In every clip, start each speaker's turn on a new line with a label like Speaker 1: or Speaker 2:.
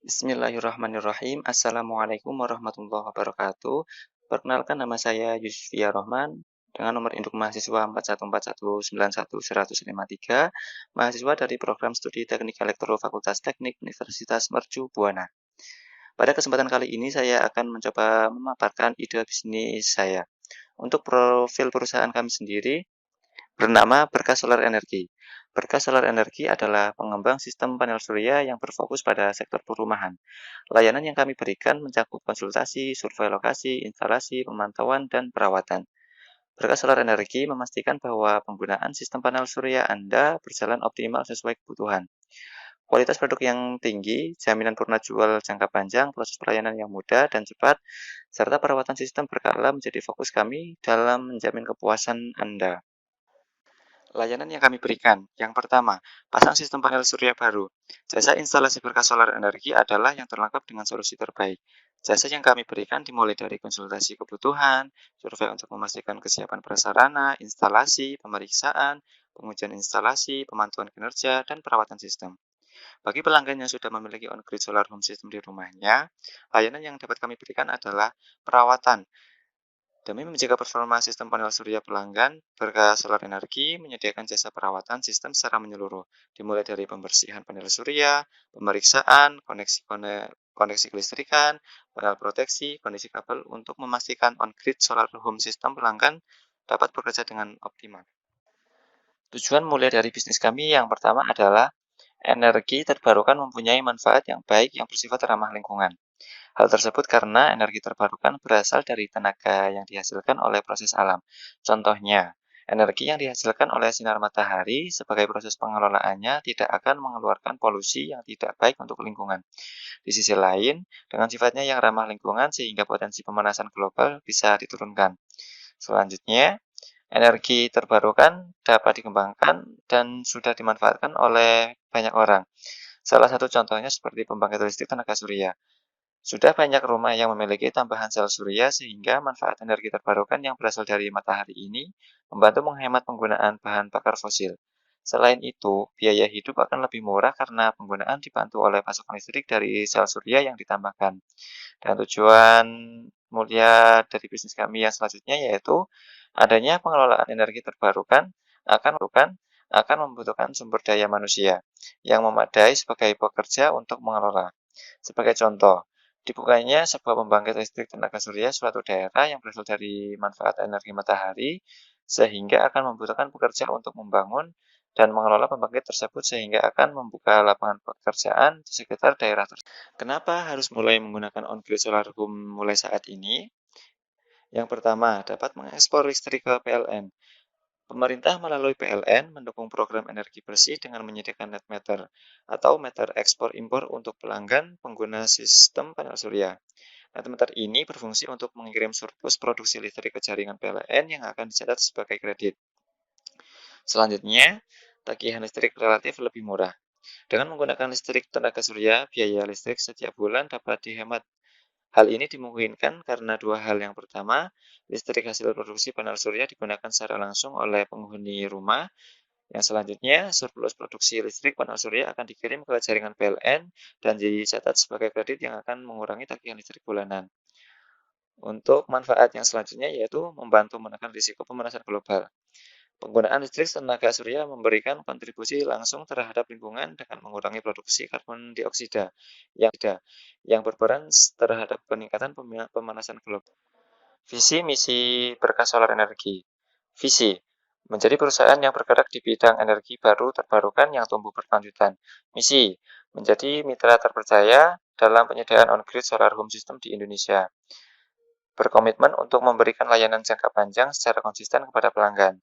Speaker 1: Bismillahirrahmanirrahim. Assalamualaikum warahmatullahi wabarakatuh. Perkenalkan, nama saya Yusfia Rohman dengan nomor induk mahasiswa 414191153, mahasiswa dari program studi Teknik Elektro Fakultas Teknik Universitas Mercu Buana. Pada kesempatan kali ini saya akan mencoba memaparkan ide bisnis saya. Untuk profil perusahaan kami sendiri bernama Berkah Solar Energi. Berkah Solar Energi adalah pengembang sistem panel surya yang berfokus pada sektor perumahan. Layanan yang kami berikan mencakup konsultasi, survei lokasi, instalasi, pemantauan, dan perawatan. Berkah Solar Energi memastikan bahwa penggunaan sistem panel surya Anda berjalan optimal sesuai kebutuhan. Kualitas produk yang tinggi, jaminan purna jual jangka panjang, proses pelayanan yang mudah dan cepat, serta perawatan sistem berkala menjadi fokus kami dalam menjamin kepuasan Anda. Layanan yang kami berikan. Yang pertama, pasang sistem panel surya baru. Jasa instalasi Berkah Solar Energi adalah yang terlengkap dengan solusi terbaik. Jasa yang kami berikan dimulai dari konsultasi kebutuhan, survei untuk memastikan kesiapan prasarana, instalasi, pemeriksaan, pengujian instalasi, pemantauan kinerja, dan perawatan sistem. Bagi pelanggan yang sudah memiliki on-grid solar home system di rumahnya, layanan yang dapat kami berikan adalah perawatan. Demi menjaga performa sistem panel surya pelanggan, Berkah Solar Energi menyediakan jasa perawatan sistem secara menyeluruh, dimulai dari pembersihan panel surya, pemeriksaan, koneksi kelistrikan, panel proteksi, kondisi kabel untuk memastikan on-grid solar home system pelanggan dapat bekerja dengan optimal. Tujuan mulai dari bisnis kami yang pertama adalah energi terbarukan mempunyai manfaat yang baik yang bersifat ramah lingkungan. Hal tersebut karena energi terbarukan berasal dari tenaga yang dihasilkan oleh proses alam. Contohnya, energi yang dihasilkan oleh sinar matahari sebagai proses pengelolaannya tidak akan mengeluarkan polusi yang tidak baik untuk lingkungan. Di sisi lain, dengan sifatnya yang ramah lingkungan sehingga potensi pemanasan global bisa diturunkan. Selanjutnya, energi terbarukan dapat dikembangkan dan sudah dimanfaatkan oleh banyak orang. Salah satu contohnya seperti pembangkit listrik tenaga surya. Sudah banyak rumah yang memiliki tambahan sel surya sehingga manfaat energi terbarukan yang berasal dari matahari ini membantu menghemat penggunaan bahan bakar fosil. Selain itu, biaya hidup akan lebih murah karena penggunaan dibantu oleh pasokan listrik dari sel surya yang ditambahkan. Dan tujuan mulia dari bisnis kami yang selanjutnya yaitu adanya pengelolaan energi terbarukan akan membutuhkan sumber daya manusia yang memadai sebagai pekerja untuk mengelola. Sebagai contoh, dibukanya sebuah pembangkit listrik tenaga surya suatu daerah yang berasal dari manfaat energi matahari, sehingga akan membutuhkan pekerja untuk membangun dan mengelola pembangkit tersebut sehingga akan membuka lapangan pekerjaan di sekitar daerah tersebut. Kenapa harus mulai menggunakan on-grid solar home mulai saat ini? Yang pertama, dapat mengekspor listrik ke PLN. Pemerintah melalui PLN mendukung program energi bersih dengan menyediakan net meter atau meter ekspor impor untuk pelanggan pengguna sistem panel surya. Net meter ini berfungsi untuk mengirim surplus produksi listrik ke jaringan PLN yang akan dicatat sebagai kredit. Selanjutnya, tagihan listrik relatif lebih murah. Dengan menggunakan listrik tenaga surya, biaya listrik setiap bulan dapat dihemat. Hal ini dimungkinkan karena dua hal. Yang pertama, listrik hasil produksi panel surya digunakan secara langsung oleh penghuni rumah. Yang selanjutnya, surplus produksi listrik panel surya akan dikirim ke jaringan PLN dan dicatat sebagai kredit yang akan mengurangi tagihan listrik bulanan. Untuk manfaat yang selanjutnya yaitu membantu menekan risiko pemanasan global. Penggunaan listrik tenaga surya memberikan kontribusi langsung terhadap lingkungan dengan mengurangi produksi karbon dioksida yang berperan terhadap peningkatan pemanasan global. Visi misi Berkah Solar Energi. Visi menjadi perusahaan yang bergerak di bidang energi baru terbarukan yang tumbuh berkelanjutan. Misi menjadi mitra terpercaya dalam penyediaan on-grid solar home system di Indonesia. Berkomitmen untuk memberikan layanan jangka panjang secara konsisten kepada pelanggan.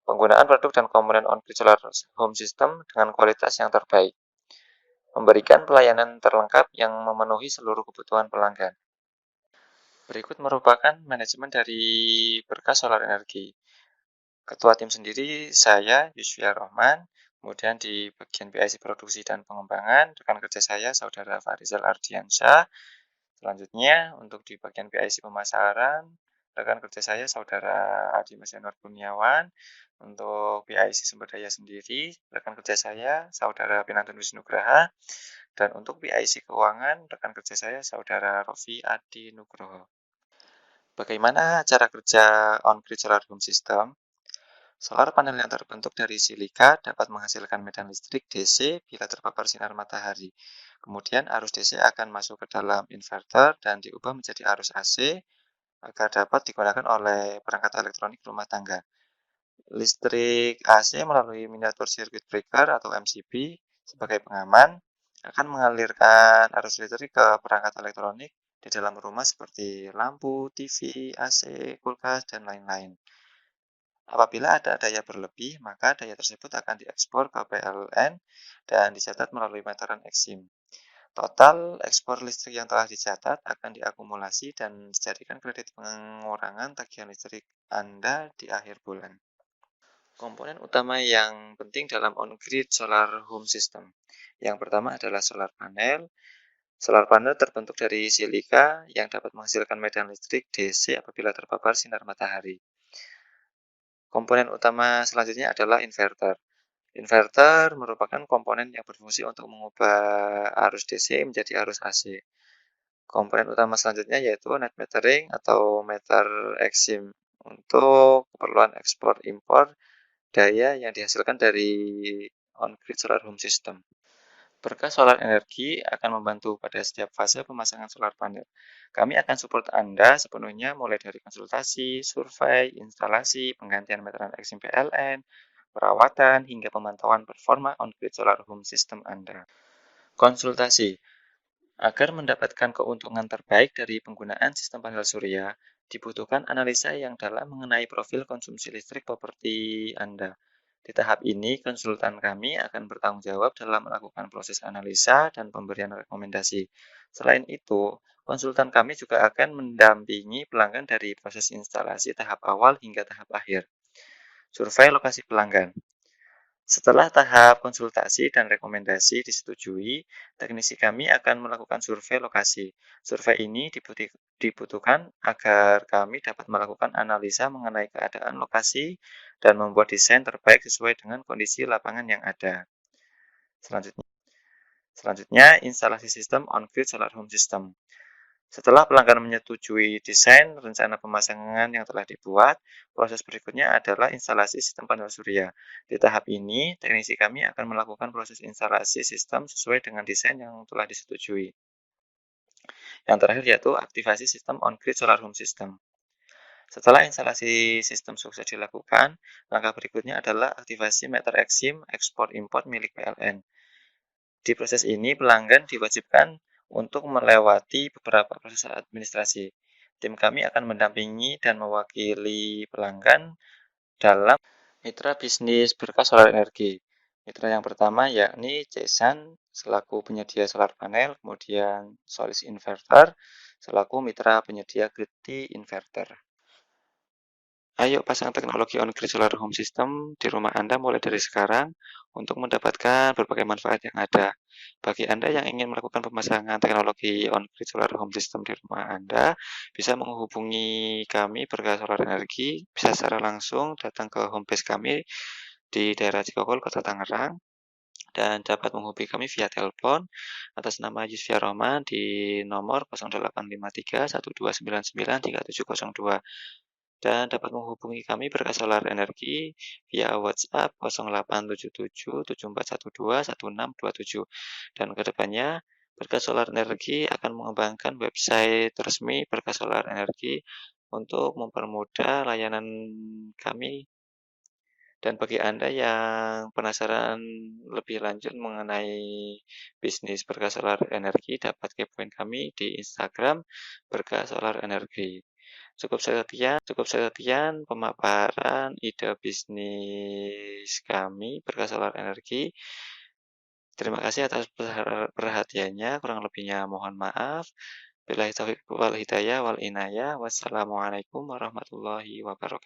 Speaker 1: Penggunaan produk dan komponen on-grid solar home system dengan kualitas yang terbaik. Memberikan pelayanan terlengkap yang memenuhi seluruh kebutuhan pelanggan. Berikut merupakan manajemen dari Berkah Solar Energi. Ketua tim sendiri saya, Yusfia Rohman. Kemudian di bagian PIC Produksi dan Pengembangan, rekan kerja saya, Saudara Farizal Ardiansyah. Selanjutnya, untuk di bagian PIC Pemasaran, rekan kerja saya, Saudara Adi Masyanur Kurniawan. Untuk PIC Sumber Daya sendiri, rekan kerja saya, Saudara Pinantun Wisnugraha. Dan untuk PIC keuangan, rekan kerja saya, Saudara Rofi Adi Nugroho. Bagaimana cara kerja on-grid solar home system? Solar panel yang terbentuk dari silika dapat menghasilkan medan listrik DC bila terpapar sinar matahari. Kemudian arus DC akan masuk ke dalam inverter dan diubah menjadi arus AC agar dapat digunakan oleh perangkat elektronik rumah tangga. Listrik AC melalui miniatur circuit breaker atau MCB sebagai pengaman akan mengalirkan arus listrik ke perangkat elektronik di dalam rumah seperti lampu, TV, AC, kulkas, dan lain-lain. Apabila ada daya berlebih, maka daya tersebut akan diekspor ke PLN dan dicatat melalui meteran Exim. Total ekspor listrik yang telah dicatat akan diakumulasi dan dijadikan kredit pengurangan tagihan listrik Anda di akhir bulan. Komponen utama yang penting dalam on-grid solar home system. Yang pertama adalah solar panel. Solar panel terbentuk dari silika yang dapat menghasilkan medan listrik DC apabila terpapar sinar matahari. Komponen utama selanjutnya adalah inverter. Inverter merupakan komponen yang berfungsi untuk mengubah arus DC menjadi arus AC. Komponen utama selanjutnya yaitu net metering atau meter exim untuk keperluan ekspor impor daya yang dihasilkan dari on-grid solar home system. Berkas solar energi akan membantu pada setiap fase pemasangan solar panel. Kami akan support Anda sepenuhnya mulai dari konsultasi, survei, instalasi, penggantian meteran Exim PLN, perawatan, hingga pemantauan performa on-grid solar home system Anda. Konsultasi. Agar mendapatkan keuntungan terbaik dari penggunaan sistem panel surya, dibutuhkan analisa yang dalam mengenai profil konsumsi listrik properti Anda. Di tahap ini, konsultan kami akan bertanggung jawab dalam melakukan proses analisa dan pemberian rekomendasi. Selain itu, konsultan kami juga akan mendampingi pelanggan dari proses instalasi tahap awal hingga tahap akhir. Survei lokasi pelanggan. Setelah tahap konsultasi dan rekomendasi disetujui, teknisi kami akan melakukan survei lokasi. Survei ini dibutuhkan agar kami dapat melakukan analisa mengenai keadaan lokasi dan membuat desain terbaik sesuai dengan kondisi lapangan yang ada. Selanjutnya instalasi sistem on-grid solar home system. Setelah pelanggan menyetujui desain rencana pemasangan yang telah dibuat, proses berikutnya adalah instalasi sistem panel surya. Di tahap ini, teknisi kami akan melakukan proses instalasi sistem sesuai dengan desain yang telah disetujui. Yang terakhir yaitu aktivasi sistem on-grid solar home system. Setelah instalasi sistem sukses dilakukan, langkah berikutnya adalah aktivasi meter exim ekspor-impor milik PLN. Di proses ini, pelanggan diwajibkan untuk melewati beberapa proses administrasi. Tim kami akan mendampingi dan mewakili pelanggan dalam mitra bisnis berkas solar energi. Mitra yang pertama yakni Cesan selaku penyedia solar panel, kemudian Solis Inverter selaku mitra penyedia grid inverter. Ayo pasang teknologi on-grid solar home system di rumah Anda mulai dari sekarang untuk mendapatkan berbagai manfaat yang ada. Bagi Anda yang ingin melakukan pemasangan teknologi on-grid solar home system di rumah Anda, bisa menghubungi kami Berkah Solar Energi, bisa secara langsung datang ke homepage kami di daerah Cikokol, Kota Tangerang, dan dapat menghubungi kami via telepon atas nama Yusfia Roman di nomor 0853 1299 3702 dan dapat menghubungi kami Berkah Solar Energi via WhatsApp 0877 7412 1627 dan kedepannya Berkah Solar Energi akan mengembangkan website resmi Berkah Solar Energi untuk mempermudah layanan kami. Dan bagi Anda yang penasaran lebih lanjut mengenai bisnis Berkah Solar Energi, dapat kepoin kami di Instagram Berkah Solar Energi. Cukup sekian pemaparan ide bisnis kami Berkah Solar Energi. Terima kasih atas perhatiannya. Kurang lebihnya mohon maaf. Billahi taufiq wal hidayah wal inayah. Wassalamualaikum warahmatullahi wabarakatuh.